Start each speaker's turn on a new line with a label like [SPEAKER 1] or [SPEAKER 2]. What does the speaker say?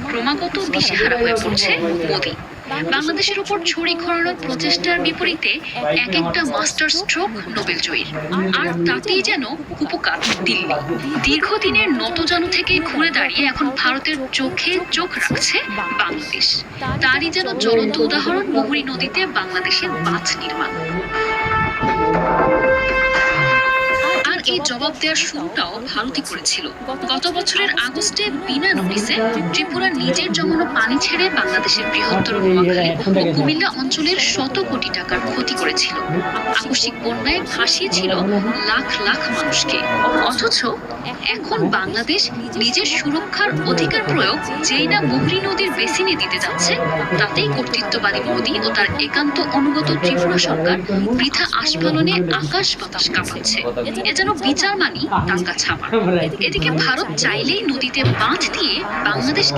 [SPEAKER 1] ক্রমাগত দিশেহারা হয়ে পড়ছে মোদি। বাংলাদেশের উপর ছড়ি ঘোরানোর প্রচেষ্টার বিপরীতে এক একটা মাস্টার স্ট্রোক নোবেল জয়ীর, আর তাতেই যেন কুপোকাত দিল্লি। দীর্ঘদিনের নতজানু থেকে ঘুরে দাঁড়িয়ে এখন ভারতের চোখে চোখ রাখছে বাংলাদেশ। তারই যেন জ্বলন্ত উদাহরণ মুহুরী নদীতে বাংলাদেশের বাঁধ নির্মাণ। আর এই জবাব দেওয়ার শুরুটাও ভারতই করেছিল। গত বছরের আগস্টে বিনা নোটিসে ত্রিপুরা নিজের জমানো পানি ছেড়ে বাংলাদেশের বৃহত্তর নোয়াখালী ও কুমিল্লা অঞ্চলের শত কোটি টাকার ক্ষতি করেছিল। আকস্মিক বন্যায় ভাসিয়েছিল লাখ লাখ মানুষকে। অথচ এখন বাংলাদেশ নিজের সুরক্ষার অধিকার প্রয়োগ যেই না মুহুরী নদীর বেসিনে দিতে যাচ্ছে, তাতেই কর্তৃত্ববাদী মোদি ও তার একান্ত অনুগত ত্রিপুরা সরকার বৃথা আস্ফালনে আকাশ বাতাস কাঁপাচ্ছে। এ যেন বিচার মানি টাঙ্গা ছাপা। এদিকে ভারত চাইলেই নদীতে বাঁধ দিয়ে বাংলাদেশকে